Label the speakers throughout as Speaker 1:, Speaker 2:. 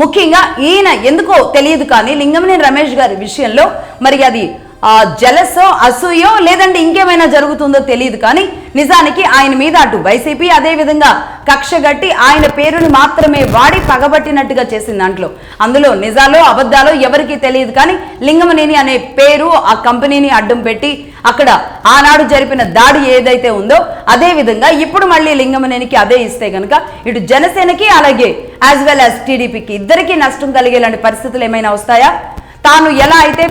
Speaker 1: ముఖ్యంగా ఈయన ఎందుకో తెలియదు కానీ లింగమనేని రమేష్ గారి విషయంలో మరి అది జలసో అసూయో లేదంటే ఇంకేమైనా జరుగుతుందో తెలియదు కానీ నిజానికి ఆయన మీద అటు వైసీపీ అదే విధంగా కక్షగట్టి ఆయన పేరుని మాత్రమే వాడి పగబట్టినట్టుగా చేసిన దాంట్లో అందులో నిజాలో అబద్ధాలో ఎవరికీ తెలియదు కానీ లింగమనేని అనే పేరు ఆ కంపెనీని అడ్డం పెట్టి అక్కడ ఆనాడు జరిపిన దాడి ఏదైతే ఉందో అదే విధంగా ఇప్పుడు మళ్ళీ లింగమనేనికి అదే ఇస్తే కనుక ఇటు జనసేనకి అలాగే యాజ్ వెల్ యాజ్ టీడీపీకి ఇద్దరికీ నష్టం కలిగేలాంటి పరిస్థితులు ఏమైనా వస్తాయా? తాను ఎలా అయితే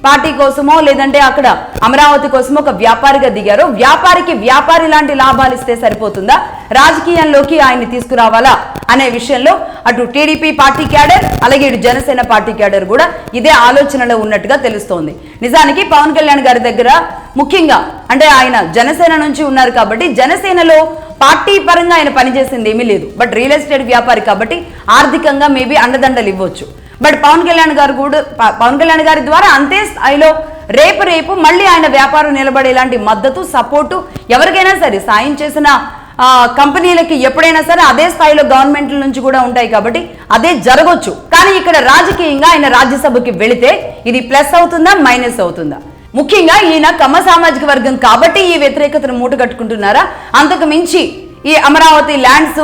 Speaker 1: పార్టీ కోసమో లేదంటే అక్కడ అమరావతి కోసమో ఒక వ్యాపారిగా దిగారో వ్యాపారికి వ్యాపారి లాంటి లాభాలు ఇస్తే సరిపోతుందా, రాజకీయంలోకి ఆయన్ని తీసుకురావాలా అనే విషయంలో అటు టీడీపీ పార్టీ క్యాడర్ అలాగే ఇటు జనసేన పార్టీ క్యాడర్ కూడా ఇదే ఆలోచనలో ఉన్నట్టుగా తెలుస్తోంది. నిజానికి పవన్ కళ్యాణ్ గారి దగ్గర ముఖ్యంగా అంటే ఆయన జనసేన నుంచి ఉన్నారు కాబట్టి జనసేనలో పార్టీ పరంగా ఆయన పనిచేసింది ఏమీ లేదు. బట్ రియల్ ఎస్టేట్ వ్యాపారి కాబట్టి ఆర్థికంగా మేబీ అండదండలు ఇవ్వచ్చు. బట్ పవన్ కళ్యాణ్ గారి ద్వారా అంతే స్థాయిలో రేపు మళ్ళీ ఆయన వ్యాపారం నిలబడేలాంటి మద్దతు సపోర్టు ఎవరికైనా సరే సాయం చేసిన కంపెనీలకి ఎప్పుడైనా సరే అదే స్థాయిలో గవర్నమెంట్ల నుంచి కూడా ఉంటాయి కాబట్టి అదే జరగొచ్చు. కానీ ఇక్కడ రాజకీయంగా ఆయన రాజ్యసభకి వెళితే ఇది ప్లస్ అవుతుందా మైనస్ అవుతుందా? ముఖ్యంగా ఈయన కమ్మ సామాజిక వర్గం కాబట్టి ఈ వ్యతిరేకతను మూట కట్టుకుంటున్నారా? అంతకు మించి ఈ అమరావతి ల్యాండ్స్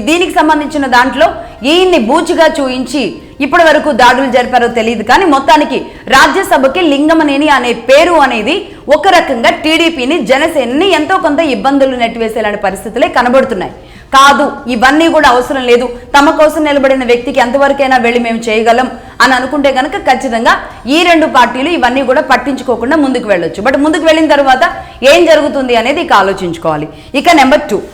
Speaker 1: దీనికి సంబంధించిన దాంట్లో ఈయన్ని బూచిగా చూయించి ఇప్పటి వరకు దాడులు జరిపారో తెలియదు కానీ మొత్తానికి రాజ్యసభకి లింగమనేని అనే పేరు అనేది ఒక రకంగా టీడీపీని జనసేనని ఎంతో కొంత ఇబ్బందులు నెట్టివేసేలాంటి పరిస్థితులే కనబడుతున్నాయి. కాదు ఇవన్నీ కూడా అవసరం లేదు, తమ కోసం నిలబడిన వ్యక్తికి ఎంతవరకైనా వెళ్ళి మేము చేయగలం అని అనుకుంటే కనుక ఖచ్చితంగా ఈ రెండు పార్టీలు ఇవన్నీ కూడా పట్టించుకోకుండా ముందుకు వెళ్ళొచ్చు. బట్ ముందుకు వెళ్ళిన తర్వాత ఏం జరుగుతుంది అనేది ఇక ఆలోచించుకోవాలి. ఇక నెంబర్ 2